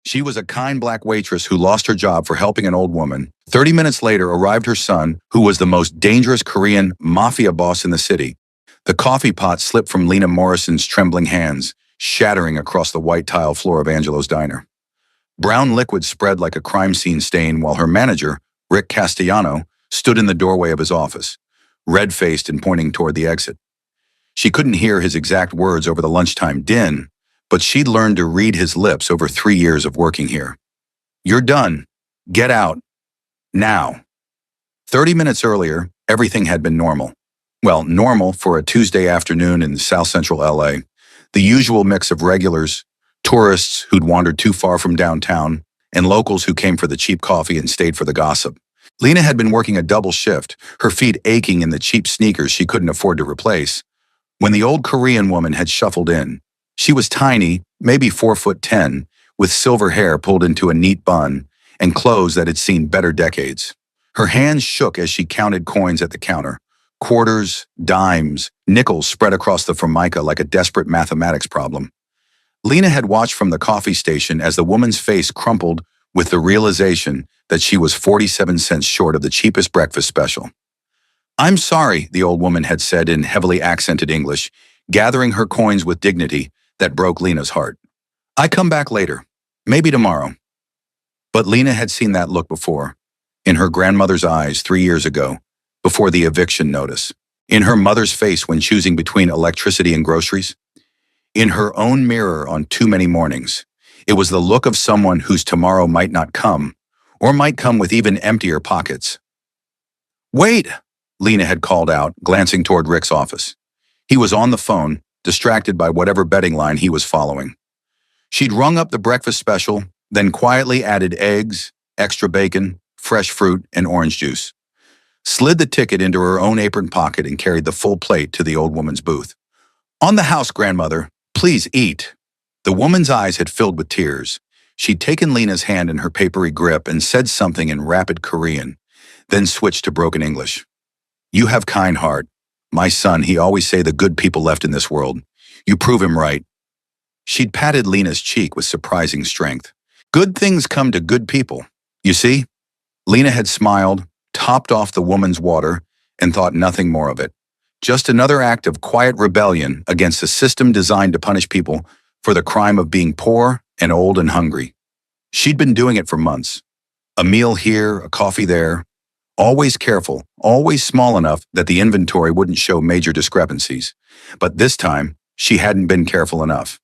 She was a kind black waitress who lost her job for helping an old woman. 30 minutes later arrived her son, who was the most dangerous Korean Mafia boss in the city. The coffee pot slipped from Lena Morrison's trembling hands, shattering across the white tile floor of Angelo's diner. Brown liquid spread like a crime scene stain while her manager, Rick Castellano, stood in the doorway of his office, red-faced and pointing toward the exit. She couldn't hear his exact words over the lunchtime din, but she'd learned to read his lips over 3 years of working here. "You're done. Get out. Now." 30 minutes earlier, everything had been normal. Well, normal for a Tuesday afternoon in South Central LA. The usual mix of regulars, tourists who'd wandered too far from downtown, and locals who came for the cheap coffee and stayed for the gossip. Lena had been working a double shift, her feet aching in the cheap sneakers she couldn't afford to replace, when the old Korean woman had shuffled in. She was tiny, maybe 4'10", with silver hair pulled into a neat bun and clothes that had seen better decades. Her hands shook as she counted coins at the counter. Quarters, dimes, nickels spread across the formica like a desperate mathematics problem. Lena had watched from the coffee station as the woman's face crumpled with the realization that she was 47 cents short of the cheapest breakfast special. "I'm sorry," the old woman had said in heavily accented English, gathering her coins with dignity that broke Lena's heart. "I come back later. Maybe tomorrow." But Lena had seen that look before, in her grandmother's eyes 3 years ago, before the eviction notice, in her mother's face when choosing between electricity and groceries, in her own mirror on too many mornings. It was the look of someone whose tomorrow might not come, or might come with even emptier pockets. "Wait!" Lena had called out, glancing toward Rick's office. He was on the phone, distracted by whatever betting line he was following. She'd rung up the breakfast special, then quietly added eggs, extra bacon, fresh fruit, and orange juice. Slid the ticket into her own apron pocket and carried the full plate to the old woman's booth. "On the house, grandmother. Please eat." The woman's eyes had filled with tears. She'd taken Lena's hand in her papery grip and said something in rapid Korean, then switched to broken English. "You have kind heart. My son, he always say the good people left in this world. You prove him right." She'd patted Lena's cheek with surprising strength. "Good things come to good people. You see?" Lena had smiled, topped off the woman's water, and thought nothing more of it. Just another act of quiet rebellion against a system designed to punish people for the crime of being poor and old and hungry. She'd been doing it for months. A meal here, a coffee there. Always careful, always small enough that the inventory wouldn't show major discrepancies. But this time, she hadn't been careful enough.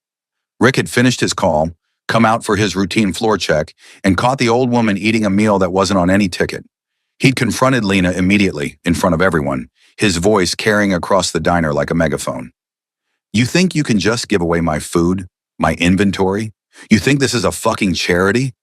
Rick had finished his call, come out for his routine floor check, and caught the old woman eating a meal that wasn't on any ticket. He'd confronted Lena immediately, in front of everyone, his voice carrying across the diner like a megaphone. "You think you can just give away my food, my inventory? You think this is a fucking charity?"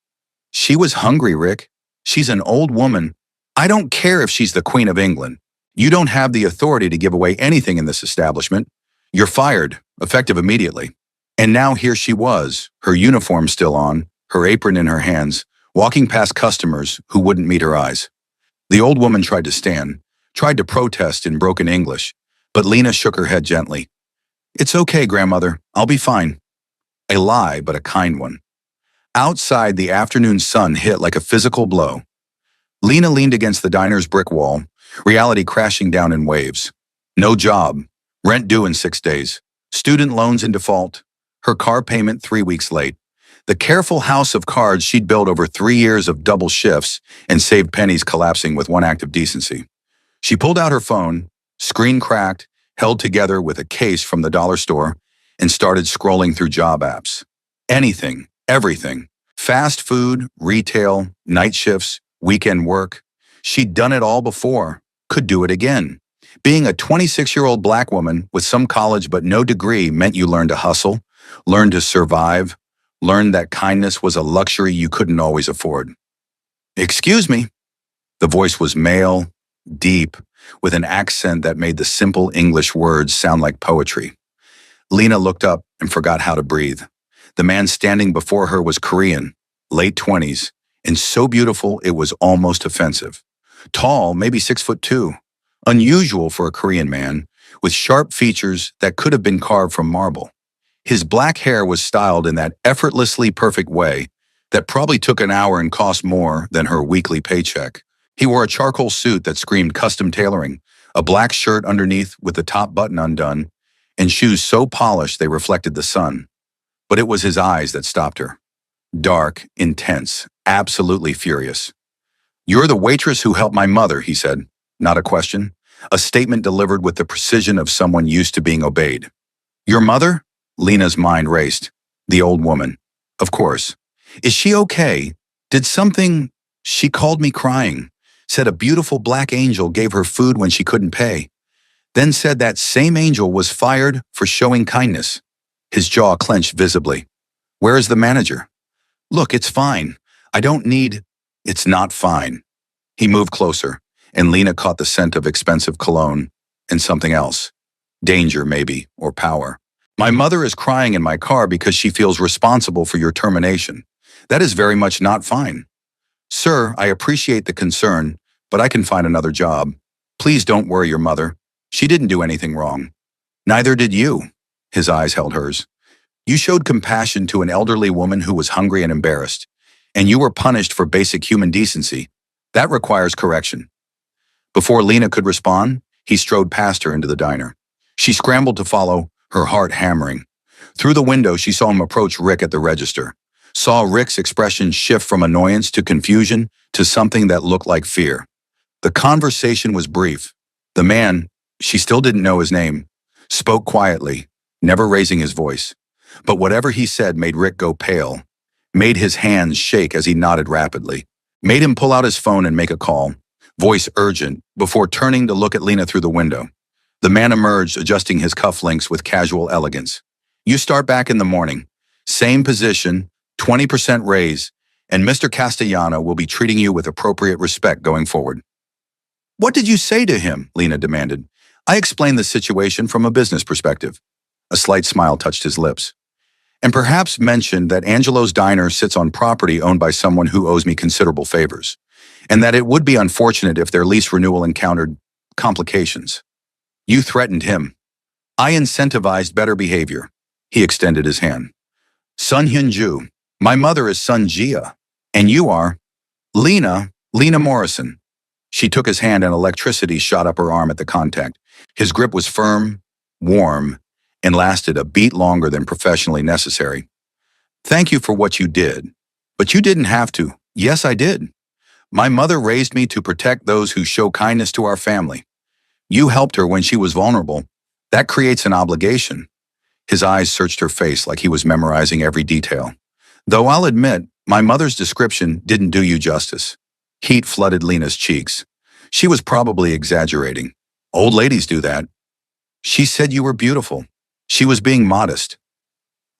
"She was hungry, Rick. She's an old woman. I don't care if she's the Queen of England. You don't have the authority to give away anything in this establishment. You're fired, effective immediately." And now here she was, her uniform still on, her apron in her hands, walking past customers who wouldn't meet her eyes. The old woman tried to stand, tried to protest in broken English, but Lena shook her head gently. "It's okay, grandmother. I'll be fine." A lie, but a kind one. Outside, the afternoon sun hit like a physical blow. Lena leaned against the diner's brick wall, reality crashing down in waves. No job, rent due in 6 days, student loans in default, her car payment 3 weeks late. The careful house of cards she'd built over 3 years of double shifts and saved pennies collapsing with one act of decency. She pulled out her phone, screen cracked, held together with a case from the dollar store, and started scrolling through job apps. Anything, everything. Fast food, retail, night shifts, weekend work. She'd done it all before, could do it again. Being a 26-year-old black woman with some college but no degree meant you learned to hustle, learned to survive, learned that kindness was a luxury you couldn't always afford. "Excuse me." The voice was male, deep, with an accent that made the simple English words sound like poetry. Lena looked up and forgot how to breathe. The man standing before her was Korean, late 20s, and so beautiful it was almost offensive. Tall, maybe 6'2", unusual for a Korean man, with sharp features that could have been carved from marble. His black hair was styled in that effortlessly perfect way, that probably took an hour and cost more than her weekly paycheck. He wore a charcoal suit that screamed custom tailoring, a black shirt underneath with the top button undone, and shoes so polished they reflected the sun. But it was his eyes that stopped her. Dark, intense, absolutely furious. "You're the waitress who helped my mother," he said. Not a question. A statement delivered with the precision of someone used to being obeyed. "Your mother?" Lena's mind raced. The old woman. Of course. "Is she okay? Did something—" She called me crying. Said a beautiful black angel gave her food when she couldn't pay. Then said that same angel was fired for showing kindness. His jaw clenched visibly. "Where is the manager?" "Look, it's fine. I don't need—" "It's not fine." He moved closer, and Lena caught the scent of expensive cologne and something else. Danger, maybe, or power. "My mother is crying in my car because she feels responsible for your termination. That is very much not fine. Sir, I appreciate the concern, but I can find another job. Please don't worry your mother. She didn't do anything wrong. Neither did you." His eyes held hers. "You showed compassion to an elderly woman who was hungry and embarrassed, and you were punished for basic human decency. That requires correction." Before Lena could respond, he strode past her into the diner. She scrambled to follow, her heart hammering. Through the window, she saw him approach Rick at the register. Saw Rick's expression shift from annoyance to confusion to something that looked like fear. The conversation was brief. The man, she still didn't know his name, spoke quietly, never raising his voice. But whatever he said made Rick go pale, made his hands shake as he nodded rapidly, made him pull out his phone and make a call, voice urgent, before turning to look at Lena through the window. The man emerged, adjusting his cufflinks with casual elegance. "You start back in the morning. Same position, 20% raise, and Mr. Castellano will be treating you with appropriate respect going forward." "What did you say to him?" Lena demanded. "I explained the situation from a business perspective." A slight smile touched his lips. "And perhaps mentioned that Angelo's Diner sits on property owned by someone who owes me considerable favors, and that it would be unfortunate if their lease renewal encountered complications." "You threatened him." "I incentivized better behavior." He extended his hand. "Sun Hyunju. My mother is Sun Jia. And you are—" Lena Morrison." She took his hand and electricity shot up her arm at the contact. His grip was firm, warm, and lasted a beat longer than professionally necessary. "Thank you for what you did. But you didn't have to." "Yes, I did. My mother raised me to protect those who show kindness to our family. You helped her when she was vulnerable. That creates an obligation." His eyes searched her face like he was memorizing every detail. "Though I'll admit, my mother's description didn't do you justice." Heat flooded Lena's cheeks. She was probably exaggerating. Old ladies do that. "She said you were beautiful." She was being modest.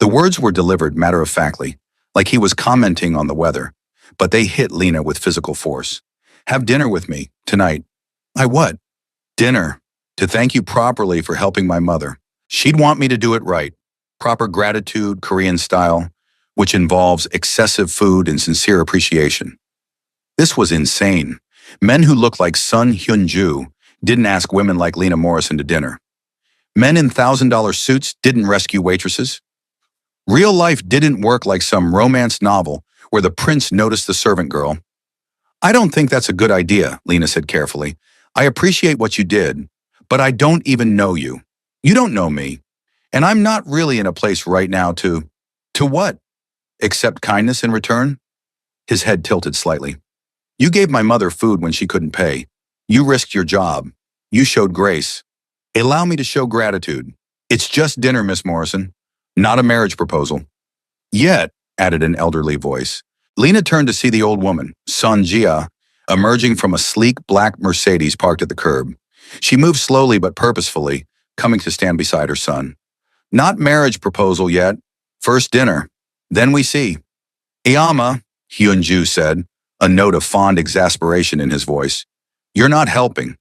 The words were delivered matter-of-factly, like he was commenting on the weather, but they hit Lena with physical force. "Have dinner with me, tonight." "I what?" "Dinner. To thank you properly for helping my mother. She'd want me to do it right. Proper gratitude, Korean style, which involves excessive food and sincere appreciation." This was insane. Men who looked like Sun Hyunju didn't ask women like Lena Morrison to dinner. Men in $1,000 suits didn't rescue waitresses. Real life didn't work like some romance novel where the prince noticed the servant girl. "I don't think that's a good idea," Lena said carefully. "I appreciate what you did, but I don't even know you. You don't know me. And I'm not really in a place right now to—" "To what? Accept kindness in return?" His head tilted slightly. "You gave my mother food when she couldn't pay. You risked your job. You showed grace. Allow me to show gratitude. It's just dinner, Miss Morrison, not a marriage proposal." "Yet," added an elderly voice. Lena turned to see the old woman, Sun Jia, emerging from a sleek black Mercedes parked at the curb. She moved slowly but purposefully, coming to stand beside her son. "Not marriage proposal yet. First dinner. Then we see." "Iyama," Hyunju said, a note of fond exasperation in his voice. "You're not helping.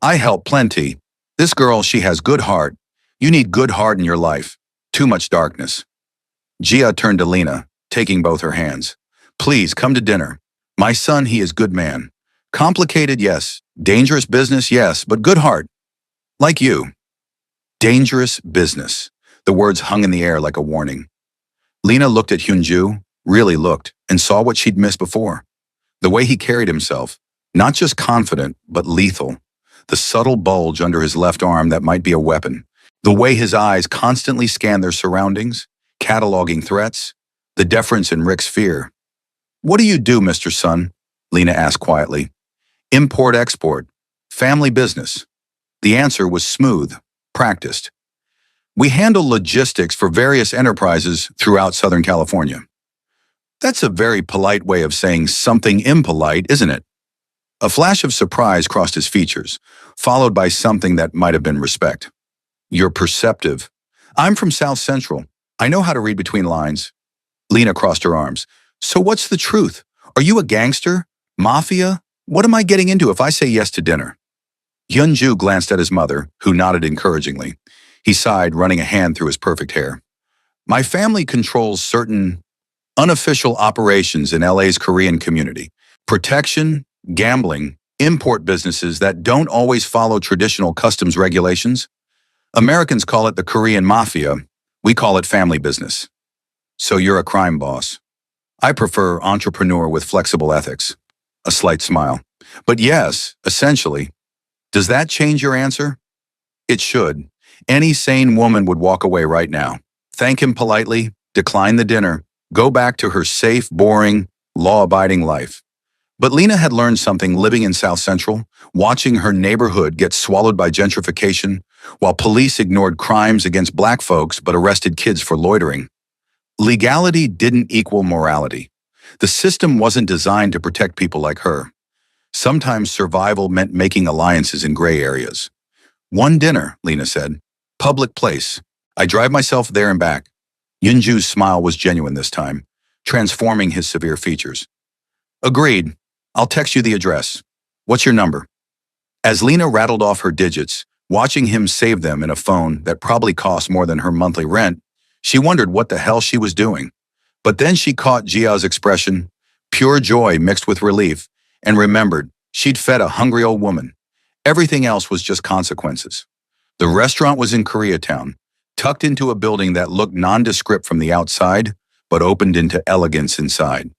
I help plenty. This girl, she has good heart. You need good heart in your life. Too much darkness." Jia turned to Lena, taking both her hands. "Please, come to dinner. My son, he is good man. Complicated, yes. Dangerous business, yes, but good heart. Like you." Dangerous business. The words hung in the air like a warning. Lena looked at Hyunju, really looked and saw what she'd missed before. The way he carried himself, not just confident, but lethal. The subtle bulge under his left arm that might be a weapon. The way his eyes constantly scanned their surroundings, cataloging threats. The deference in Rick's fear. "What do you do, Mr. Sun?" Lena asked quietly. "Import-export. Family business." The answer was smooth, practiced. "We handle logistics for various enterprises throughout Southern California." That's a very polite way of saying something impolite, isn't it? A flash of surprise crossed his features, followed by something that might have been respect. "You're perceptive. I'm from South Central. I know how to read between lines." Lena crossed her arms. "So what's the truth? Are you a gangster? Mafia? What am I getting into if I say yes to dinner?" Hyunju glanced at his mother, who nodded encouragingly. He sighed, running a hand through his perfect hair. "My family controls certain unofficial operations in LA's Korean community. Protection, gambling, import businesses that don't always follow traditional customs regulations. Americans call it the Korean Mafia. We call it family business." "So you're a crime boss." "I prefer entrepreneur with flexible ethics." A slight smile. "But yes, essentially. Does that change your answer?" "It should. Any sane woman would walk away right now. Thank him politely, decline the dinner, go back to her safe, boring, law-abiding life." But Lena had learned something living in South Central, watching her neighborhood get swallowed by gentrification, while police ignored crimes against black folks but arrested kids for loitering. Legality didn't equal morality. The system wasn't designed to protect people like her. Sometimes survival meant making alliances in gray areas. "One dinner," Lena said. "Public place. I drive myself there and back." Yunju's smile was genuine this time, transforming his severe features. "Agreed. I'll text you the address. What's your number?" As Lena rattled off her digits, watching him save them in a phone that probably cost more than her monthly rent, she wondered what the hell she was doing. But then she caught Jia's expression, pure joy mixed with relief, and remembered she'd fed a hungry old woman. Everything else was just consequences. The restaurant was in Koreatown, tucked into a building that looked nondescript from the outside, but opened into elegance inside.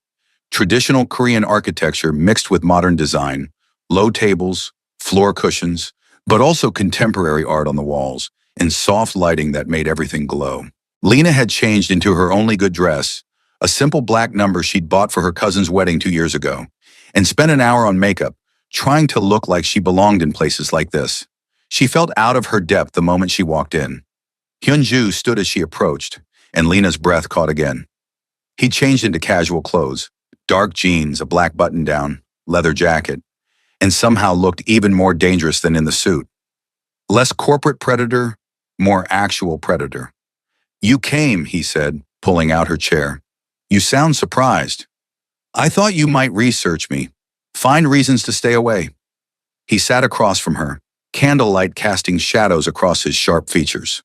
Traditional Korean architecture mixed with modern design, low tables, floor cushions, but also contemporary art on the walls, and soft lighting that made everything glow. Lena had changed into her only good dress, a simple black number she'd bought for her cousin's wedding 2 years ago, and spent an hour on makeup, trying to look like she belonged in places like this. She felt out of her depth the moment she walked in. Hyunju stood as she approached, and Lena's breath caught again. He changed into casual clothes, dark jeans, a black button-down, leather jacket, and somehow looked even more dangerous than in the suit. Less corporate predator, more actual predator. "You came," he said, pulling out her chair. "You sound surprised. I thought you might research me, find reasons to stay away." He sat across from her, candlelight casting shadows across his sharp features.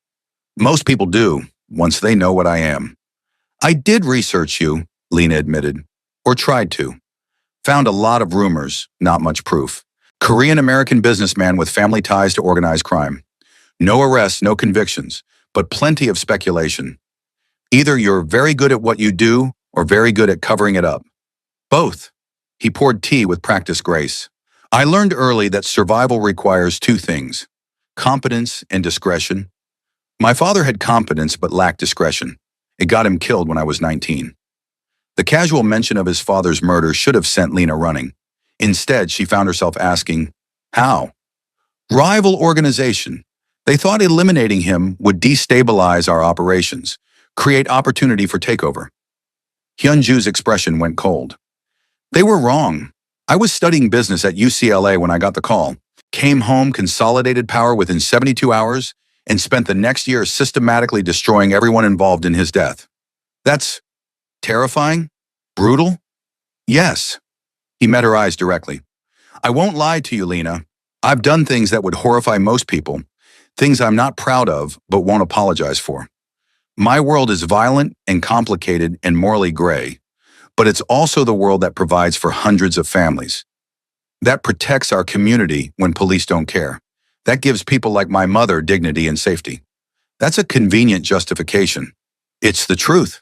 "Most people do, once they know what I am." "I did research you," Lena admitted, or tried to. "Found a lot of rumors, not much proof. Korean-American businessman with family ties to organized crime. No arrests, no convictions, but plenty of speculation. Either you're very good at what you do or very good at covering it up. Both." He poured tea with practiced grace. "I learned early that survival requires two things: competence and discretion. My father had competence but lacked discretion. It got him killed when I was 19. The casual mention of his father's murder should have sent Lena running. Instead, she found herself asking, how? Rival organization. They thought eliminating him would destabilize our operations, create opportunity for takeover. Hyunju's expression went cold. They were wrong. I was studying business at UCLA when I got the call, came home, consolidated power within 72 hours, and spent the next year systematically destroying everyone involved in his death. That's terrifying? Brutal? Yes. He met her eyes directly. I won't lie to you, Lena. I've done things that would horrify most people, things I'm not proud of but won't apologize for. My world is violent and complicated and morally gray, but it's also the world that provides for hundreds of families. That protects our community when police don't care. That gives people like my mother dignity and safety. That's a convenient justification. It's the truth.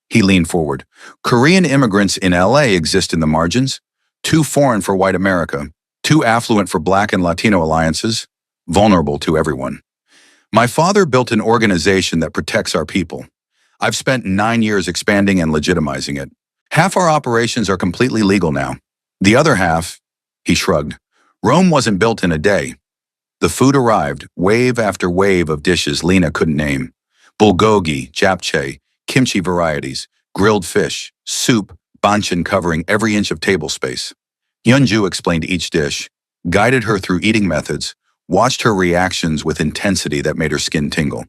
He leaned forward. Korean immigrants in LA exist in the margins. Too foreign for white America. Too affluent for Black and Latino alliances. Vulnerable to everyone. My father built an organization that protects our people. I've spent 9 years expanding and legitimizing it. Half our operations are completely legal now. The other half, he shrugged. Rome wasn't built in a day. The food arrived, wave after wave of dishes Lena couldn't name. Bulgogi, japchae, kimchi varieties, grilled fish, soup, banchan covering every inch of table space. Hyunju explained each dish, guided her through eating methods, watched her reactions with intensity that made her skin tingle.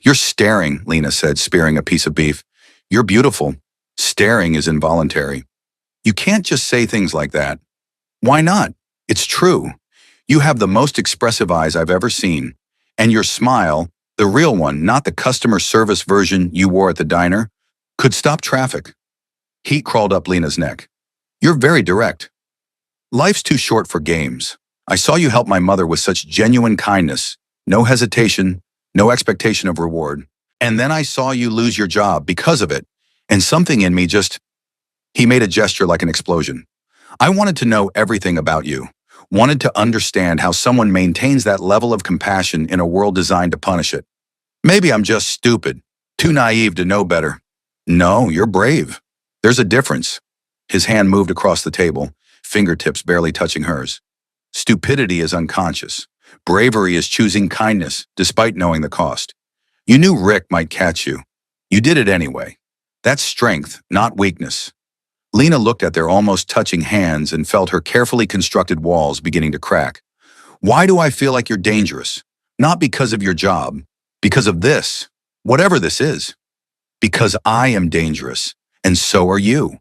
You're staring, Lena said, spearing a piece of beef. You're beautiful. Staring is involuntary. You can't just say things like that. Why not? It's true. You have the most expressive eyes I've ever seen. And your smile, the real one, not the customer service version you wore at the diner, could stop traffic. Heat crawled up Lena's neck. You're very direct. Life's too short for games. I saw you help my mother with such genuine kindness, no hesitation, no expectation of reward. And then I saw you lose your job because of it, and something in me just... He made a gesture like an explosion. I wanted to know everything about you, wanted to understand how someone maintains that level of compassion in a world designed to punish it. Maybe I'm just stupid, too naive to know better. No, you're brave. There's a difference. His hand moved across the table, fingertips barely touching hers. Stupidity is unconscious. Bravery is choosing kindness, despite knowing the cost. You knew Rick might catch you. You did it anyway. That's strength, not weakness. Lena looked at their almost touching hands and felt her carefully constructed walls beginning to crack. Why do I feel like you're dangerous? Not because of your job. Because of this. Whatever this is. Because I am dangerous, and so are you.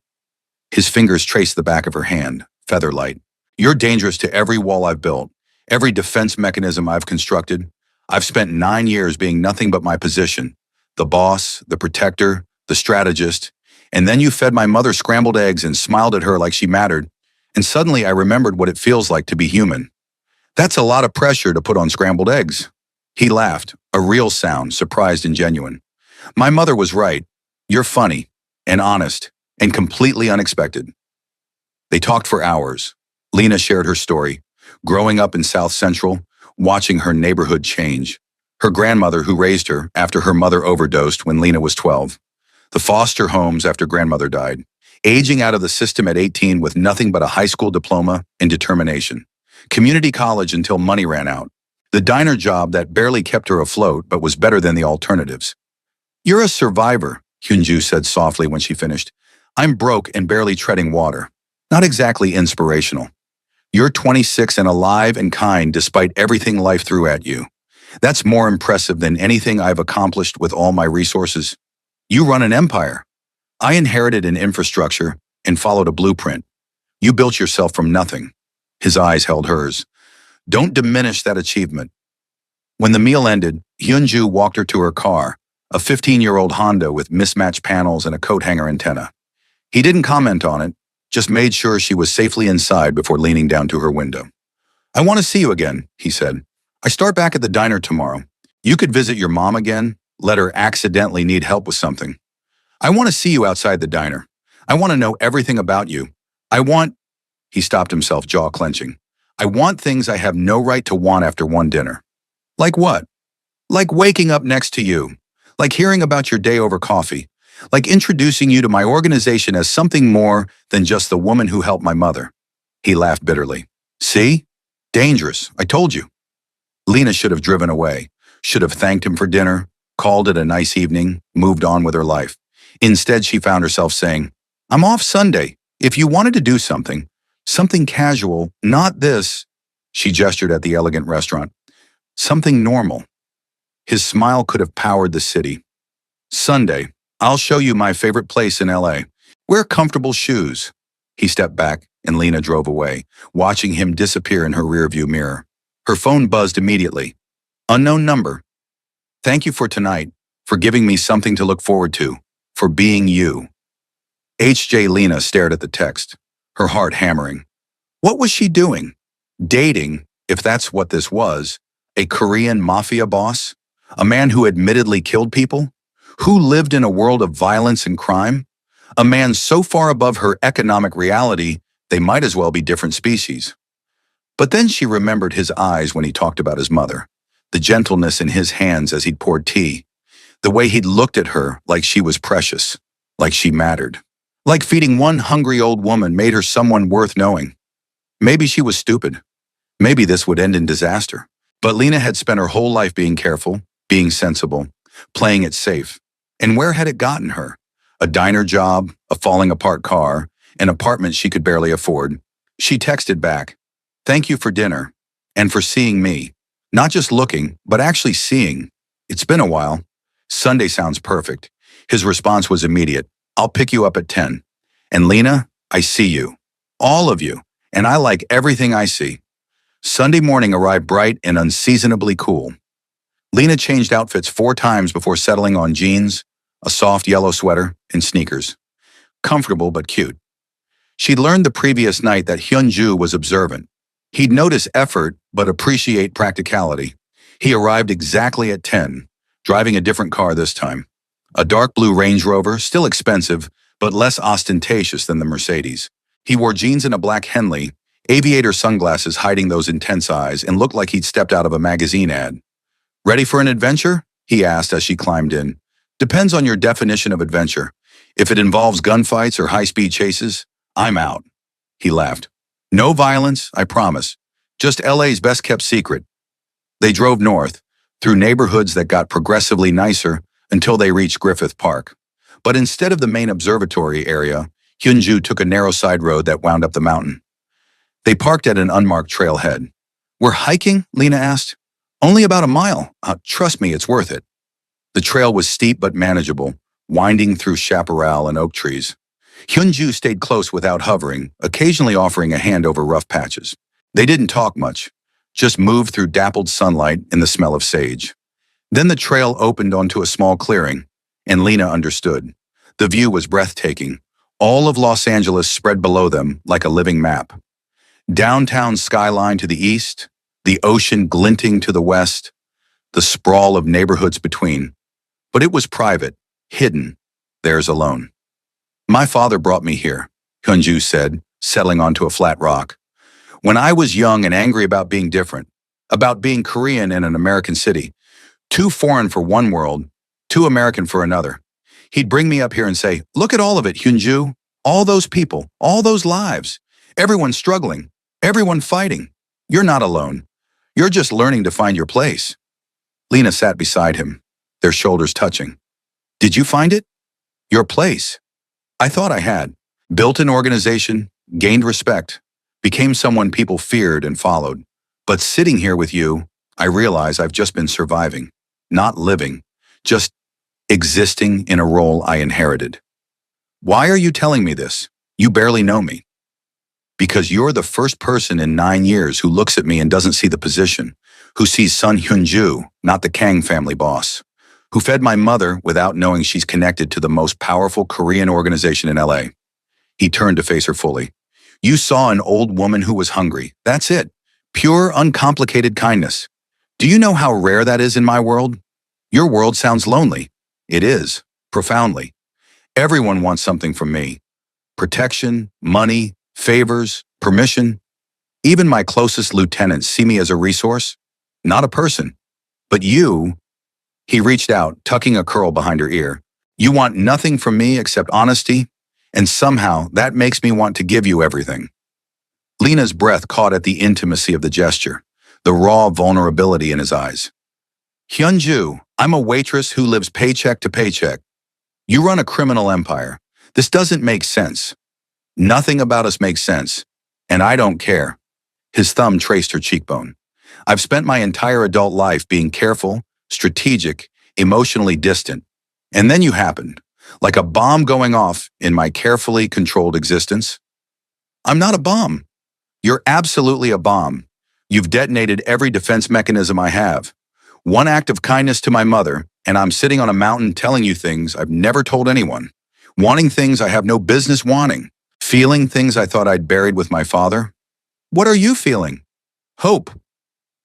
His fingers traced the back of her hand, feather-light. You're dangerous to every wall I've built, every defense mechanism I've constructed. I've spent 9 years being nothing but my position. The boss, the protector, the strategist. And then you fed my mother scrambled eggs and smiled at her like she mattered. And suddenly I remembered what it feels like to be human. That's a lot of pressure to put on scrambled eggs. He laughed, a real sound, surprised and genuine. My mother was right. You're funny, and honest, and completely unexpected. They talked for hours. Lena shared her story, growing up in South Central, watching her neighborhood change. Her grandmother who raised her after her mother overdosed when Lena was 12. The foster homes after grandmother died. Aging out of the system at 18 with nothing but a high school diploma and determination. Community college until money ran out. The diner job that barely kept her afloat but was better than the alternatives. You're a survivor, Hyunju said softly when she finished. I'm broke and barely treading water. Not exactly inspirational. You're 26 and alive and kind despite everything life threw at you. That's more impressive than anything I've accomplished with all my resources. You run an empire. I inherited an infrastructure and followed a blueprint. You built yourself from nothing. His eyes held hers. Don't diminish that achievement. When the meal ended, Hyunju walked her to her car, a 15-year-old Honda with mismatched panels and a coat hanger antenna. He didn't comment on it, just made sure she was safely inside before leaning down to her window. I want to see you again, he said. I start back at the diner tomorrow. You could visit your mom again, let her accidentally need help with something. I want to see you outside the diner. I want to know everything about you. He stopped himself, jaw clenching. I want things I have no right to want after one dinner. Like what? Like waking up next to you. Like hearing about your day over coffee. Like introducing you to my organization as something more than just the woman who helped my mother. He laughed bitterly. See? Dangerous, I told you. Lena should have driven away, should have thanked him for dinner, called it a nice evening, moved on with her life. Instead, she found herself saying, I'm off Sunday. If you wanted to do something casual, not this, she gestured at the elegant restaurant, something normal. His smile could have powered the city. Sunday, I'll show you my favorite place in LA. Wear comfortable shoes. He stepped back and Lena drove away, watching him disappear in her rearview mirror. Her phone buzzed immediately. Unknown number. Thank you for tonight, for giving me something to look forward to, for being you. H.J. Lena stared at the text, her heart hammering. What was she doing? Dating, if that's what this was, a Korean mafia boss? A man who admittedly killed people? Who lived in a world of violence and crime? A man so far above her economic reality, they might as well be different species. But then she remembered his eyes when he talked about his mother, the gentleness in his hands as he'd poured tea, the way he'd looked at her like she was precious, like she mattered. Like feeding one hungry old woman made her someone worth knowing. Maybe she was stupid. Maybe this would end in disaster. But Lena had spent her whole life being careful, being sensible, playing it safe. And where had it gotten her? A diner job, a falling apart car, an apartment she could barely afford. She texted back, "Thank you for dinner, and for seeing me. Not just looking, but actually seeing. It's been a while." Sunday sounds perfect. His response was immediate. "I'll pick you up at 10. And Lena, I see you. All of you. And I like everything I see." Sunday morning arrived bright and unseasonably cool. Lena changed outfits 4 times before settling on jeans, a soft yellow sweater, and sneakers. Comfortable but cute. She'd learned the previous night that Hyunju was observant. He'd notice effort but appreciate practicality. He arrived exactly at 10, driving a different car this time. A dark blue Range Rover, still expensive, but less ostentatious than the Mercedes. He wore jeans and a black Henley, aviator sunglasses hiding those intense eyes, and looked like he'd stepped out of a magazine ad. "Ready for an adventure?" he asked as she climbed in. "Depends on your definition of adventure. If it involves gunfights or high-speed chases, I'm out." He laughed. "No violence, I promise. Just LA's best-kept secret." They drove north, through neighborhoods that got progressively nicer until they reached Griffith Park. But instead of the main observatory area, Hyunju took a narrow side road that wound up the mountain. They parked at an unmarked trailhead. "We're hiking?" Lena asked. "Only about a mile. Trust me, it's worth it." The trail was steep but manageable, winding through chaparral and oak trees. Hyunju stayed close without hovering, occasionally offering a hand over rough patches. They didn't talk much, just moved through dappled sunlight and the smell of sage. Then the trail opened onto a small clearing, and Lena understood. The view was breathtaking, all of Los Angeles spread below them like a living map. Downtown skyline to the east, the ocean glinting to the west, the sprawl of neighborhoods between. But it was private, hidden, theirs alone. "My father brought me here," Hyunju said, settling onto a flat rock. "When I was young and angry about being different, about being Korean in an American city, too foreign for one world, too American for another, he'd bring me up here and say, 'Look at all of it, Hyunju. All those people, all those lives. Everyone struggling, everyone fighting. You're not alone. You're just learning to find your place.'" Lena sat beside him, their shoulders touching. "Did you find it? Your place?" "I thought I had. Built an organization, gained respect, became someone people feared and followed. But sitting here with you, I realize I've just been surviving, not living, just existing in a role I inherited." "Why are you telling me this? You barely know me." "Because you're the first person in 9 years who looks at me and doesn't see the position, who sees Sun Hyunju, not the Kang family boss, who fed my mother without knowing she's connected to the most powerful Korean organization in LA. He turned to face her fully. "You saw an old woman who was hungry. That's it. Pure, uncomplicated kindness. Do you know how rare that is in my world? Your world sounds lonely. It is, profoundly. Everyone wants something from me. Protection, money, favors, permission. Even my closest lieutenants see me as a resource, not a person. But you..." He reached out, tucking a curl behind her ear. "You want nothing from me except honesty, and somehow that makes me want to give you everything." Lena's breath caught at the intimacy of the gesture, the raw vulnerability in his eyes. "Hyunju, I'm a waitress who lives paycheck to paycheck. You run a criminal empire. This doesn't make sense. Nothing about us makes sense, and I don't care." His thumb traced her cheekbone. "I've spent my entire adult life being careful, strategic, emotionally distant. And then you happened, like a bomb going off in my carefully controlled existence." "I'm not a bomb." "You're absolutely a bomb. You've detonated every defense mechanism I have. One act of kindness to my mother, and I'm sitting on a mountain telling you things I've never told anyone. Wanting things I have no business wanting. Feeling things I thought I'd buried with my father. What are you feeling?" "Hope."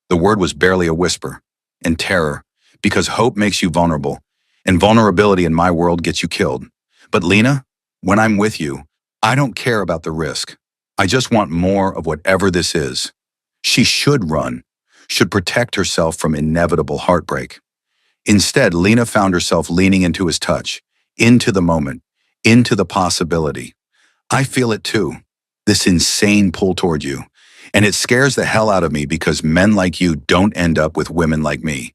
The word was barely a whisper. And terror, because hope makes you vulnerable. and vulnerability in my world gets you killed. But Lena, when I'm with you, I don't care about the risk. I just want more of whatever this is. She should run, should protect herself from inevitable heartbreak. Instead, Lena found herself leaning into his touch, into the moment, into the possibility. I feel it too, this insane pull toward you. And it scares the hell out of me because men like you don't end up with women like me.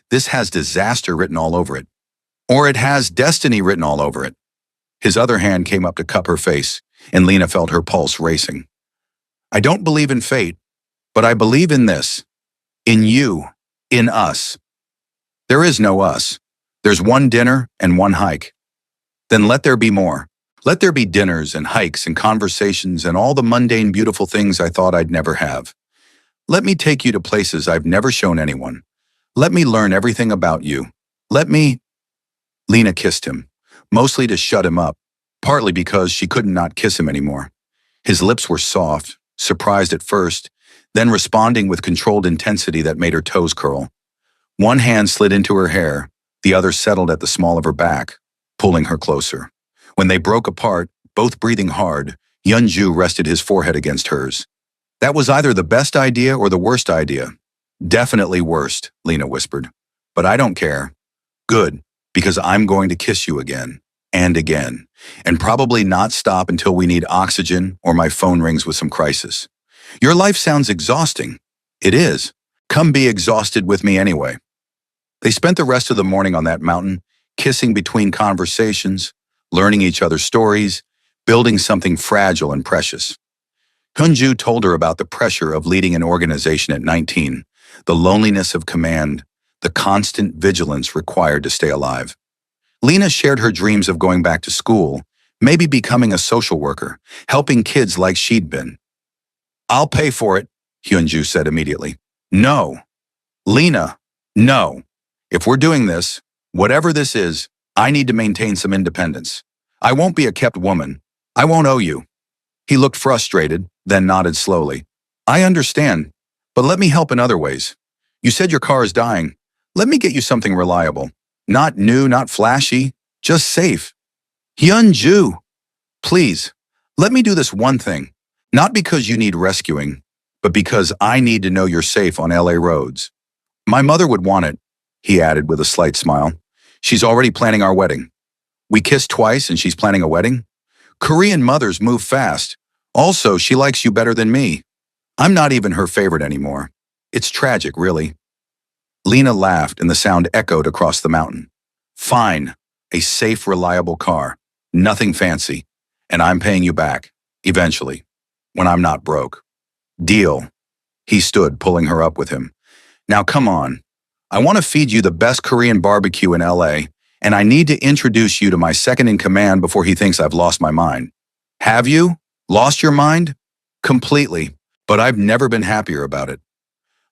This has disaster written all over it. Or it has destiny written all over it. His other hand came up to cup her face, and Lena felt her pulse racing. I don't believe in fate, but I believe in this. In you. In us. There is no us. There's one dinner and one hike. Then let there be more. Let there be dinners and hikes and conversations and all the mundane beautiful things I thought I'd never have. Let me take you to places I've never shown anyone. Let me learn everything about you. Let me... Lena kissed him, mostly to shut him up, partly because she couldn't not kiss him anymore. His lips were soft, surprised at first, then responding with controlled intensity that made her toes curl. One hand slid into her hair, the other settled at the small of her back, pulling her closer. When they broke apart, both breathing hard, Hyunju rested his forehead against hers. That was either the best idea or the worst idea. Definitely worst, Lena whispered. But I don't care. Good, because I'm going to kiss you again, and again, and probably not stop until we need oxygen or my phone rings with some crisis. Your life sounds exhausting. It is. Come be exhausted with me anyway. They spent the rest of the morning on that mountain, kissing between conversations, learning each other's stories, building something fragile and precious. Hyunju told her about the pressure of leading an organization at 19, the loneliness of command, the constant vigilance required to stay alive. Lena shared her dreams of going back to school, maybe becoming a social worker, helping kids like she'd been. I'll pay for it, Hyunju said immediately. No. Lena, no. If we're doing this, whatever this is, I need to maintain some independence. I won't be a kept woman. I won't owe you. He looked frustrated, then nodded slowly. I understand, but let me help in other ways. You said your car is dying. Let me get you something reliable. Not new, not flashy, just safe. Hyunju, please, let me do this one thing. Not because you need rescuing, but because I need to know you're safe on LA roads. My mother would want it, he added with a slight smile. She's already planning our wedding. We kissed twice and she's planning a wedding? Korean mothers move fast. Also, she likes you better than me. I'm not even her favorite anymore. It's tragic, really. Lena laughed and the sound echoed across the mountain. Fine. A safe, reliable car. Nothing fancy. And I'm paying you back. Eventually. When I'm not broke. Deal. He stood, pulling her up with him. Now come on. I want to feed you the best Korean barbecue in LA, and I need to introduce you to my second-in-command before he thinks I've lost my mind. Have you? Lost your mind? Completely, but I've never been happier about it.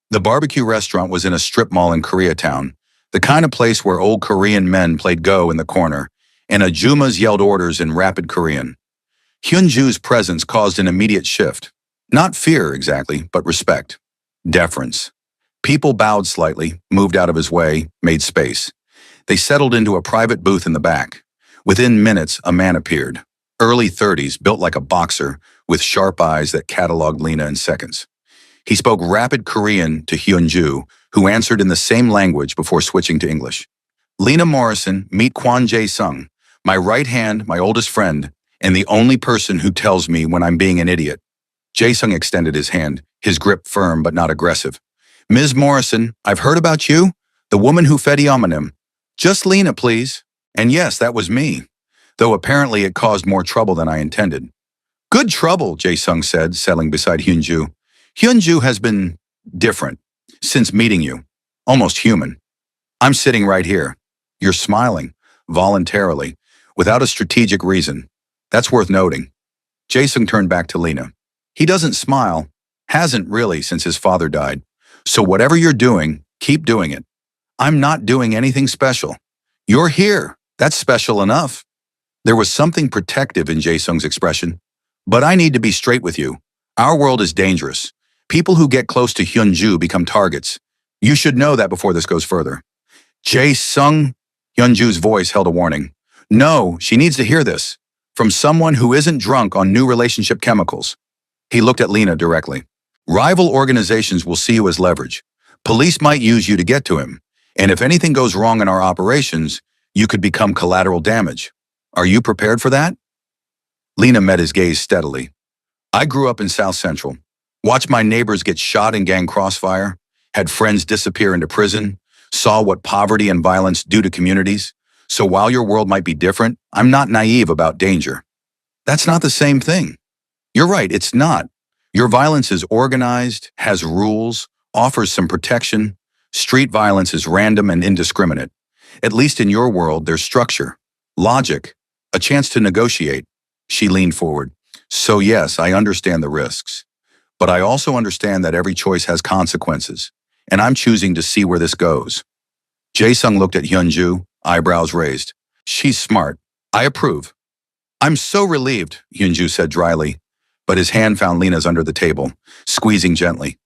The barbecue restaurant was in a strip mall in Koreatown, the kind of place where old Korean men played Go in the corner, and ajumas yelled orders in rapid Korean. Hyunju's presence caused an immediate shift. Not fear, exactly, but respect. Deference. People bowed slightly, moved out of his way, made space. They settled into a private booth in the back. Within minutes, a man appeared. Early 30s, built like a boxer, with sharp eyes that cataloged Lena in seconds. He spoke rapid Korean to Hyunju, who answered in the same language before switching to English. Lena Morrison, meet Kwon Jae-sung, my right hand, my oldest friend, and the only person who tells me when I'm being an idiot. Jae-sung extended his hand, his grip firm but not aggressive. Ms. Morrison, I've heard about you, the woman who fed Yamanim. Just Lena, please. And yes, that was me, though apparently it caused more trouble than I intended. Good trouble, Jae-sung said, settling beside Hyunju. Hyunju has been different since meeting you, almost human. I'm sitting right here. You're smiling, voluntarily, without a strategic reason. That's worth noting. Jae-sung turned back to Lena. He doesn't smile, hasn't really since his father died. So whatever you're doing, keep doing it. I'm not doing anything special. You're here. That's special enough. There was something protective in Jae-sung's expression. But I need to be straight with you. Our world is dangerous. People who get close to Hyunju become targets. You should know that before this goes further. Jae-sung, Hyunju's voice held a warning. No, she needs to hear this. From someone who isn't drunk on new relationship chemicals. He looked at Lena directly. Rival organizations will see you as leverage. Police might use you to get to him. And if anything goes wrong in our operations, you could become collateral damage. Are you prepared for that? Lena met his gaze steadily. I grew up in South Central. Watched my neighbors get shot in gang crossfire, had friends disappear into prison, saw what poverty and violence do to communities. So while your world might be different, I'm not naive about danger. That's not the same thing. You're right, it's not. Your violence is organized, has rules, offers some protection. Street violence is random and indiscriminate. At least in your world, there's structure, logic, a chance to negotiate. She leaned forward. So yes, I understand the risks. But I also understand that every choice has consequences. And I'm choosing to see where this goes. Jae-sung looked at Hyunju, eyebrows raised. She's smart. I approve. I'm so relieved, Hyunju said dryly. But his hand found Lena's under the table, squeezing gently.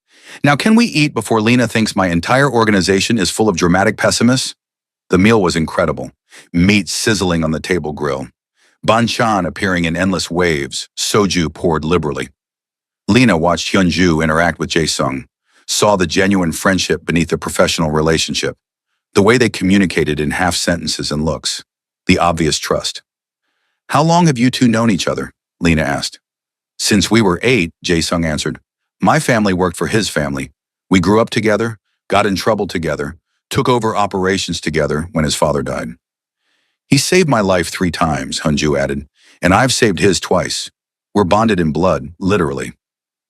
Now can we eat before Lena thinks my entire organization is full of dramatic pessimists? The meal was incredible. Meat sizzling on the table grill. Banchan appearing in endless waves, soju poured liberally. Lena watched Hyunju interact with Jae-sung, saw the genuine friendship beneath the professional relationship, the way they communicated in half sentences and looks, the obvious trust. How long have you two known each other? Lena asked. Since we were 8, Jae-sung answered. My family worked for his family. We grew up together, got in trouble together, took over operations together when his father died. He saved my life 3 times, Hyunju added, and I've saved his twice. We're bonded in blood, literally.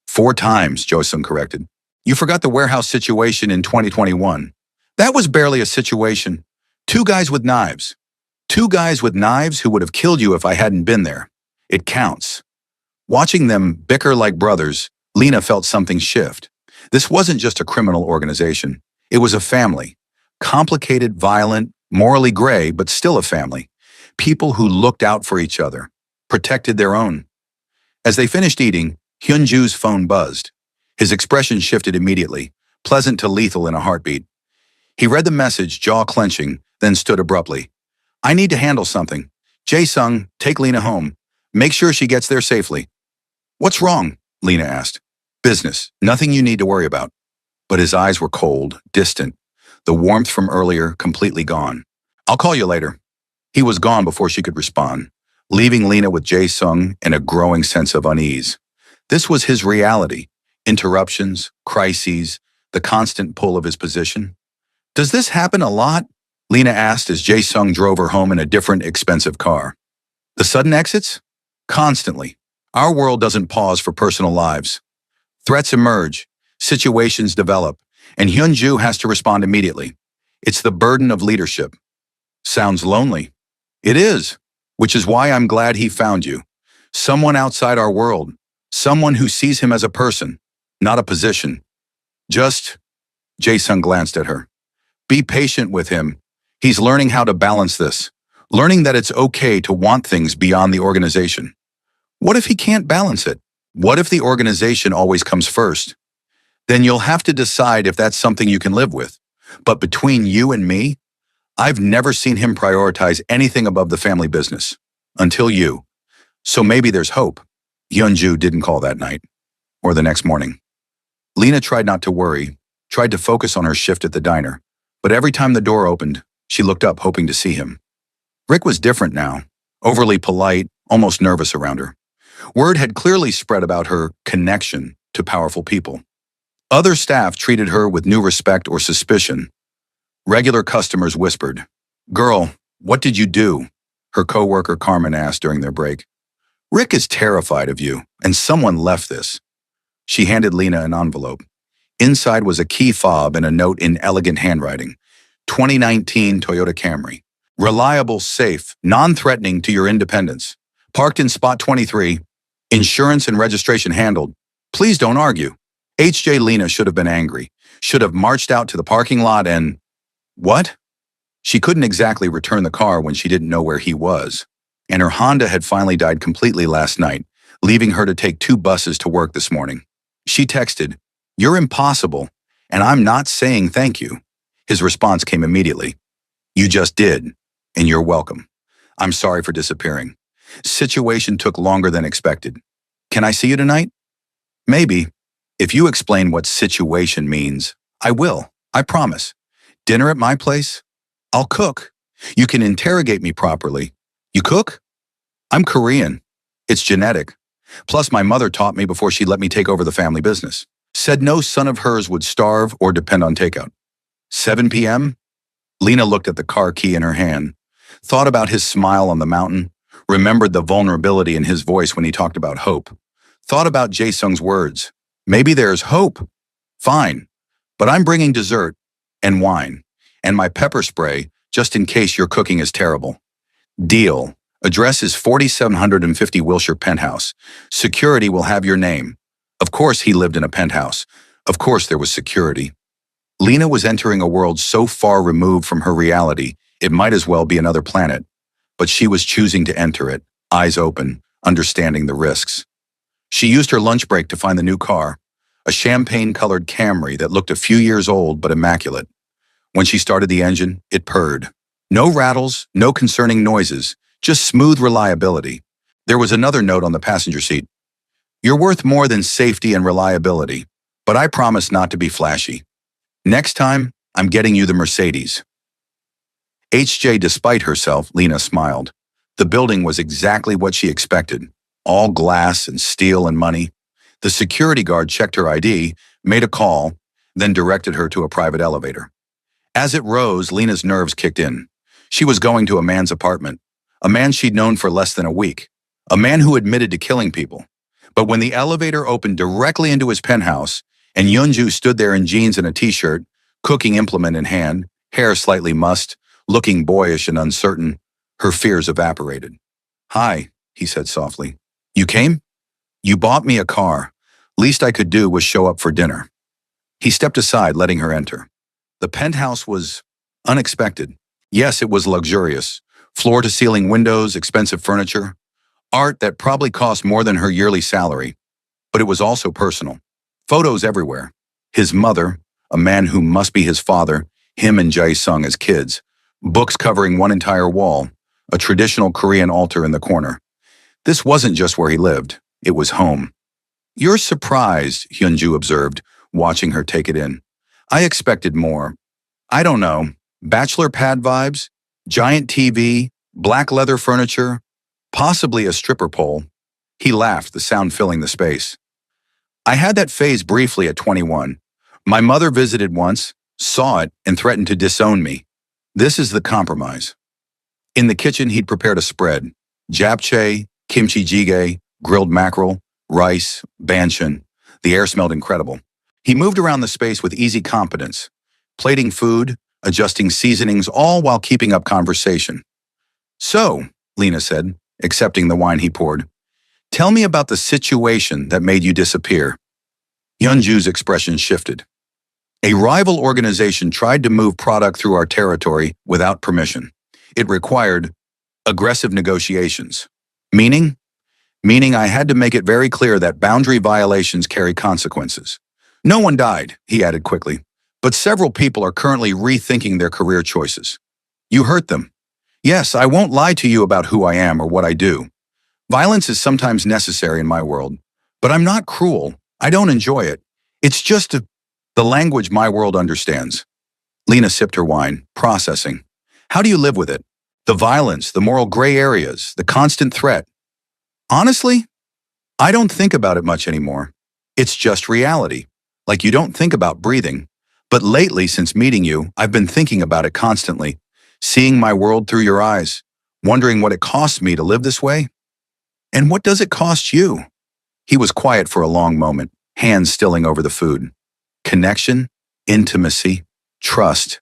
4 times, Jae-sung corrected. You forgot the warehouse situation in 2021. That was barely a situation. 2 guys with knives. 2 guys with knives who would have killed you if I hadn't been there. It counts. Watching them bicker like brothers, Lena felt something shift. This wasn't just a criminal organization. It was a family. Complicated, violent, morally gray, but still a family. People who looked out for each other, protected their own. As they finished eating, Hyunju's phone buzzed. His expression shifted immediately, pleasant to lethal in a heartbeat. He read the message, jaw clenching, then stood abruptly. I need to handle something. Jae-sung, take Lena home. Make sure she gets there safely. What's wrong? Lena asked. Business, nothing you need to worry about. But his eyes were cold, distant, the warmth from earlier completely gone. I'll call you later. He was gone before she could respond, leaving Lena with Jae-sung and a growing sense of unease. This was his reality, interruptions, crises, the constant pull of his position. Does this happen a lot? Lena asked as Jae-sung drove her home in a different, expensive car. The sudden exits? Constantly. Our world doesn't pause for personal lives. Threats emerge, situations develop, and Hyunju has to respond immediately. It's the burden of leadership. Sounds lonely. It is, which is why I'm glad he found you. Someone outside our world, someone who sees him as a person, not a position. Jae-sung glanced at her. Be patient with him. He's learning how to balance this, learning that it's okay to want things beyond the organization. What if he can't balance it? What if the organization always comes first? Then you'll have to decide if that's something you can live with. But between you and me, I've never seen him prioritize anything above the family business. Until you. So maybe there's hope. Hyunju didn't call that night. Or the next morning. Lena tried not to worry, tried to focus on her shift at the diner. But every time the door opened, she looked up hoping to see him. Rick was different now, overly polite, almost nervous around her. Word had clearly spread about her connection to powerful people. Other staff treated her with new respect or suspicion. Regular customers whispered, Girl, what did you do? Her coworker Carmen asked during their break. Rick is terrified of you, and someone left this. She handed Lena an envelope. Inside was a key fob and a note in elegant handwriting. 2019 Toyota Camry. Reliable, safe, non-threatening to your independence. Parked in spot 23. Insurance and registration handled. Please don't argue. HJ Lena should have been angry. Should have marched out to the parking lot and... What? She couldn't exactly return the car when she didn't know where he was. And her Honda had finally died completely last night, leaving her to take 2 buses to work this morning. She texted, You're impossible, and I'm not saying thank you. His response came immediately. You just did. And you're welcome. I'm sorry for disappearing. Situation took longer than expected. Can I see you tonight? Maybe. If you explain what situation means, I will. I promise. Dinner at my place? I'll cook. You can interrogate me properly. You cook? I'm Korean. It's genetic. Plus, my mother taught me before she let me take over the family business. Said no son of hers would starve or depend on takeout. 7 p.m.? Lena looked at the car key in her hand, thought about his smile on the mountain, remembered the vulnerability in his voice when he talked about hope, thought about Jae-sung's words. Maybe there's hope. Fine. But I'm bringing dessert and wine and my pepper spray just in case your cooking is terrible. Deal. Address is 4750 Wilshire Penthouse. Security will have your name. Of course he lived in a penthouse. Of course there was security. Lena was entering a world so far removed from her reality, it might as well be another planet. But she was choosing to enter it, eyes open, understanding the risks. She used her lunch break to find the new car, a champagne-colored Camry that looked a few years old but immaculate. When she started the engine, it purred. No rattles, no concerning noises, just smooth reliability. There was another note on the passenger seat. You're worth more than safety and reliability, but I promise not to be flashy. Next time, I'm getting you the Mercedes. HJ, despite herself, Lena smiled. The building was exactly what she expected. All glass and steel and money. The security guard checked her ID, made a call, then directed her to a private elevator. As it rose, Lena's nerves kicked in. She was going to a man's apartment, a man she'd known for less than a week, a man who admitted to killing people. But when the elevator opened directly into his penthouse, and Yeonju stood there in jeans and a t-shirt, cooking implement in hand, hair slightly mussed, looking boyish and uncertain, her fears evaporated. Hi, he said softly. You came? You bought me a car. Least I could do was show up for dinner. He stepped aside, letting her enter. The penthouse was unexpected. Yes, it was luxurious. Floor-to-ceiling windows, expensive furniture, art that probably cost more than her yearly salary. But it was also personal. Photos everywhere. His mother, a man who must be his father, him and Jae-sung as kids, books covering one entire wall, a traditional Korean altar in the corner. This wasn't just where he lived. It was home. You're surprised, Hyunju observed, watching her take it in. I expected more. I don't know. Bachelor pad vibes? Giant TV? Black leather furniture? Possibly a stripper pole. He laughed, the sound filling the space. I had that phase briefly at 21. My mother visited once, saw it, and threatened to disown me. This is the compromise. In the kitchen, he'd prepared a spread. Japchae, kimchi jjigae, grilled mackerel, rice, banchan. The air smelled incredible. He moved around the space with easy competence, plating food, adjusting seasonings, all while keeping up conversation. So, Lena said, accepting the wine he poured, tell me about the situation that made you disappear. Yeonju's expression shifted. A rival organization tried to move product through our territory without permission. It required aggressive negotiations. Meaning I had to make it very clear that boundary violations carry consequences. No one died, he added quickly, but several people are currently rethinking their career choices. You hurt them. Yes, I won't lie to you about who I am or what I do. Violence is sometimes necessary in my world, but I'm not cruel. I don't enjoy it. It's just the language my world understands. Lena sipped her wine, processing. How do you live with it? The violence, the moral gray areas, the constant threat. Honestly, I don't think about it much anymore. It's just reality. Like you don't think about breathing. But lately, since meeting you, I've been thinking about it constantly, seeing my world through your eyes, wondering what it costs me to live this way. And what does it cost you? He was quiet for a long moment, hands stilling over the food. Connection, intimacy, trust,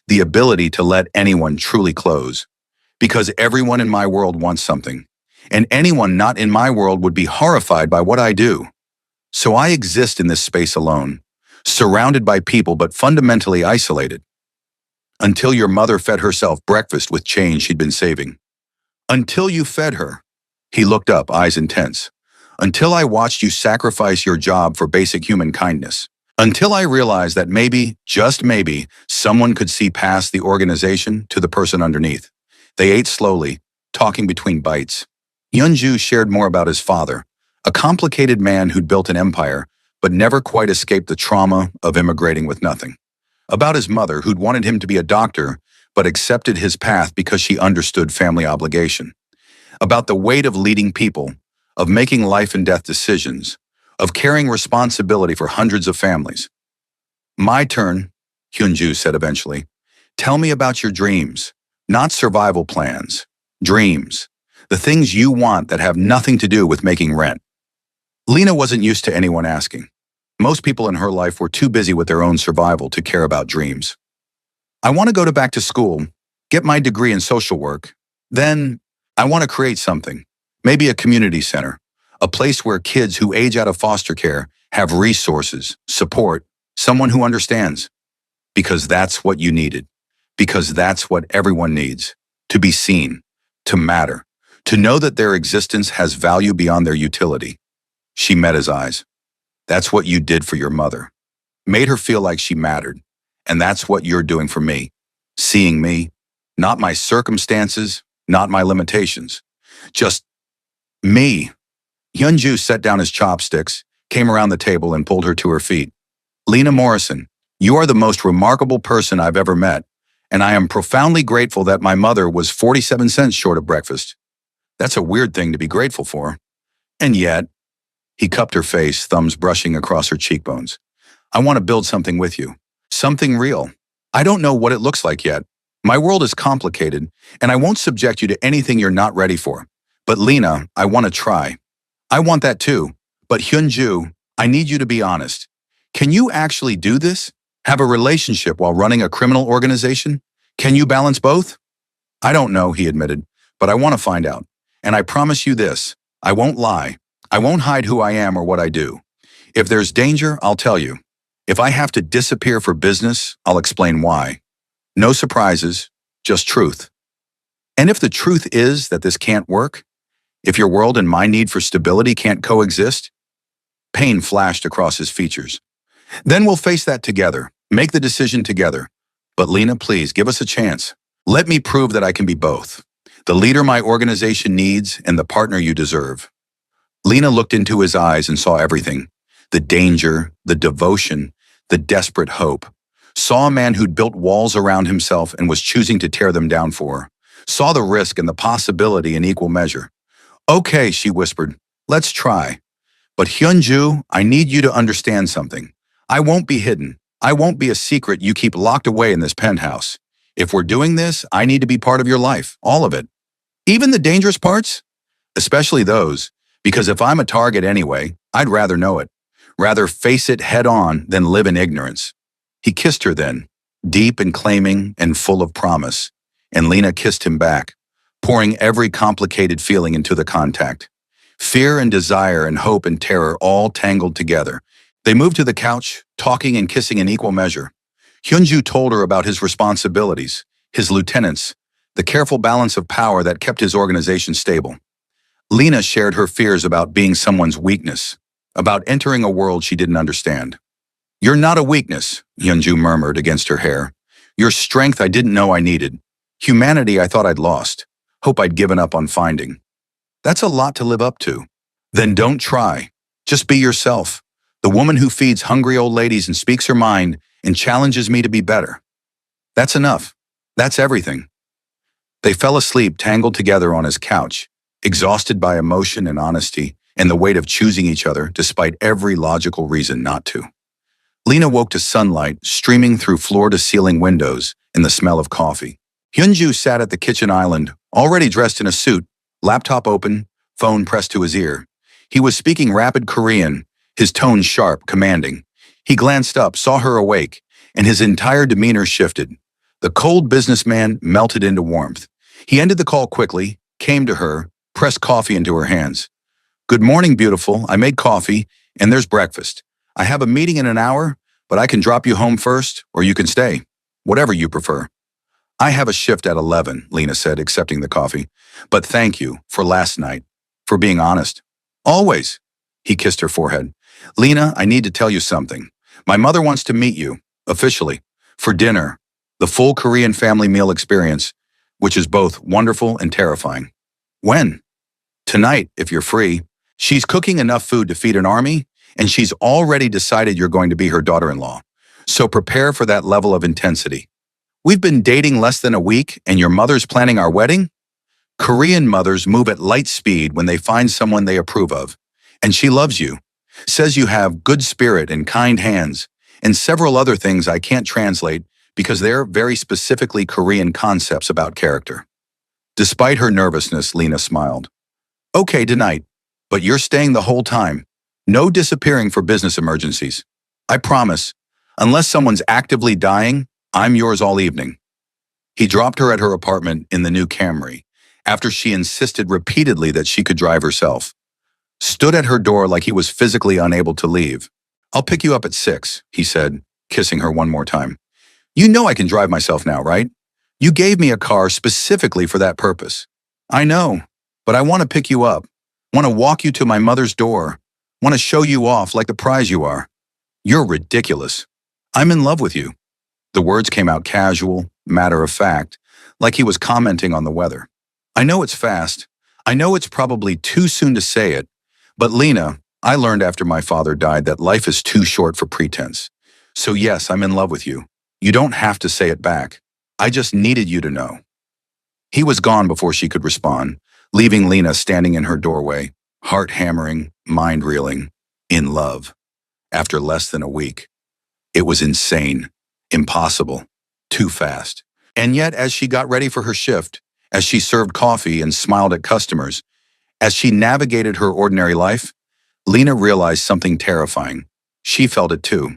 the ability to let anyone truly close. Because everyone in my world wants something, and anyone not in my world would be horrified by what I do. So I exist in this space alone, surrounded by people but fundamentally isolated. Until your mother fed herself breakfast with change she'd been saving. Until you fed her. He looked up, eyes intense. Until I watched you sacrifice your job for basic human kindness. Until I realized that maybe, just maybe, someone could see past the organization to the person underneath. They ate slowly, talking between bites. Hyunju shared more about his father, a complicated man who'd built an empire, but never quite escaped the trauma of immigrating with nothing. About his mother, who'd wanted him to be a doctor, but accepted his path because she understood family obligation. About the weight of leading people, of making life and death decisions, of carrying responsibility for hundreds of families. My turn, Hyunju said eventually. Tell me about your dreams, not survival plans. Dreams. The things you want that have nothing to do with making rent. Lena wasn't used to anyone asking. Most people in her life were too busy with their own survival to care about dreams. I want to go back to school, get my degree in social work. Then, I want to create something. Maybe a community center. A place where kids who age out of foster care have resources, support, someone who understands. Because that's what you needed. Because that's what everyone needs. To be seen. To matter. To know that their existence has value beyond their utility. She met his eyes. That's what you did for your mother. Made her feel like she mattered. And that's what you're doing for me. Seeing me. Not my circumstances, not my limitations. Just me. Hyunju set down his chopsticks, came around the table and pulled her to her feet. Lena Morrison, you are the most remarkable person I've ever met, and I am profoundly grateful that my mother was 47 cents short of breakfast. That's a weird thing to be grateful for. And yet, he cupped her face, thumbs brushing across her cheekbones. I want to build something with you. Something real. I don't know what it looks like yet. My world is complicated, and I won't subject you to anything you're not ready for. But Lena, I want to try. I want that too. But Hyunju, I need you to be honest. Can you actually do this? Have a relationship while running a criminal organization? Can you balance both? I don't know, he admitted, but I want to find out. And I promise you this, I won't lie. I won't hide who I am or what I do. If there's danger, I'll tell you. If I have to disappear for business, I'll explain why. No surprises, just truth. And if the truth is that this can't work, if your world and my need for stability can't coexist, pain flashed across his features. Then we'll face that together, make the decision together. But Lena, please, give us a chance. Let me prove that I can be both. The leader my organization needs and the partner you deserve. Lena looked into his eyes and saw everything. The danger, the devotion, the desperate hope. Saw a man who'd built walls around himself and was choosing to tear them down for her. Saw the risk and the possibility in equal measure. Okay, she whispered, let's try. But Hyunju, I need you to understand something. I won't be hidden. I won't be a secret you keep locked away in this penthouse. If we're doing this, I need to be part of your life, all of it. Even the dangerous parts? Especially those, because if I'm a target anyway, I'd rather know it. Rather face it head on than live in ignorance. He kissed her then, deep and claiming and full of promise, and Lena kissed him back, pouring every complicated feeling into the contact. Fear and desire and hope and terror all tangled together. They moved to the couch, talking and kissing in equal measure. Hyunju told her about his responsibilities, his lieutenants, the careful balance of power that kept his organization stable. Lena shared her fears about being someone's weakness, about entering a world she didn't understand. You're not a weakness, Hyunju murmured against her hair. You're strength I didn't know I needed. Humanity I thought I'd lost. Hope I'd given up on finding. That's a lot to live up to. Then don't try. Just be yourself. The woman who feeds hungry old ladies and speaks her mind and challenges me to be better. That's enough. That's everything. They fell asleep tangled together on his couch, exhausted by emotion and honesty and the weight of choosing each other despite every logical reason not to. Lena woke to sunlight streaming through floor-to-ceiling windows and the smell of coffee. Hyunju sat at the kitchen island, already dressed in a suit, laptop open, phone pressed to his ear. He was speaking rapid Korean, his tone sharp, commanding. He glanced up, saw her awake, and his entire demeanor shifted. The cold businessman melted into warmth. He ended the call quickly, came to her, pressed coffee into her hands. Good morning, beautiful. I made coffee, and there's breakfast. I have a meeting in an hour, but I can drop you home first, or you can stay. Whatever you prefer. I have a shift at 11, Lena said, accepting the coffee. But thank you for last night, for being honest. Always. He kissed her forehead. Lena, I need to tell you something. My mother wants to meet you, officially, for dinner, the full Korean family meal experience. which is both wonderful and terrifying. When? Tonight, if you're free. She's cooking enough food to feed an army, and she's already decided you're going to be her daughter-in-law. So prepare for that level of intensity. We've been dating less than a week, and your mother's planning our wedding? Korean mothers move at light speed when they find someone they approve of. And she loves you, says you have good spirit and kind hands, and several other things I can't translate because they're very specifically Korean concepts about character. Despite her nervousness, Lena smiled. Okay, tonight, but you're staying the whole time. No disappearing for business emergencies. I promise, unless someone's actively dying, I'm yours all evening. He dropped her at her apartment in the new Camry, after she insisted repeatedly that she could drive herself. Stood at her door like he was physically unable to leave. I'll pick you up at 6, he said, kissing her one more time. You know I can drive myself now, right? You gave me a car specifically for that purpose. I know, but I want to pick you up. Want to walk you to my mother's door. Want to show you off like the prize you are. You're ridiculous. I'm in love with you. The words came out casual, matter of fact, like he was commenting on the weather. I know it's fast. I know it's probably too soon to say it. But Lena, I learned after my father died that life is too short for pretense. So yes, I'm in love with you. You don't have to say it back. I just needed you to know. He was gone before she could respond, leaving Lena standing in her doorway, heart hammering, mind reeling, in love. After less than a week. It was insane, impossible, too fast. And yet, as she got ready for her shift, as she served coffee and smiled at customers, as she navigated her ordinary life, Lena realized something terrifying. She felt it too.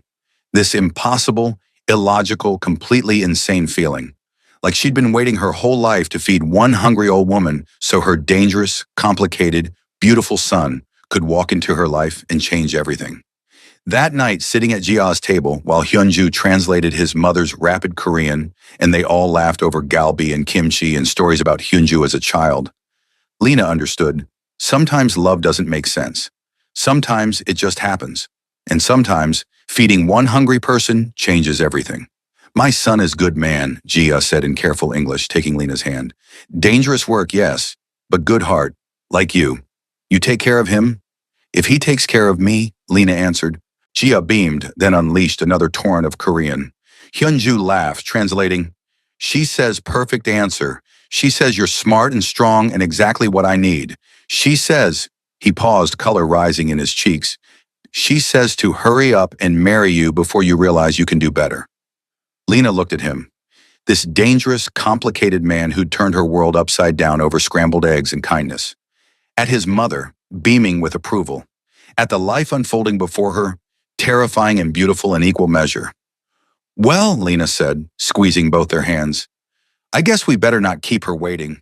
This impossible, illogical, completely insane feeling. Like she'd been waiting her whole life to feed one hungry old woman so her dangerous, complicated, beautiful son could walk into her life and change everything. That night, sitting at Jia's table while Hyunju translated his mother's rapid Korean and they all laughed over galbi and kimchi and stories about Hyunju as a child, Lena understood. Sometimes love doesn't make sense. Sometimes it just happens. And sometimes feeding one hungry person changes everything. My son is good man, Jia said in careful English, taking Lena's hand. Dangerous work, yes, but good heart, like you. You take care of him? If he takes care of me, Lena answered. Jia beamed, then unleashed another torrent of Korean. Hyunju laughed, translating, she says perfect answer. She says you're smart and strong and exactly what I need. She says, he paused, color rising in his cheeks. She says to hurry up and marry you before you realize you can do better. Lena looked at him. This dangerous, complicated man who'd turned her world upside down over scrambled eggs and kindness. At his mother, beaming with approval. At the life unfolding before her, terrifying and beautiful in equal measure. Well, Lena said, squeezing both their hands, I guess we better not keep her waiting.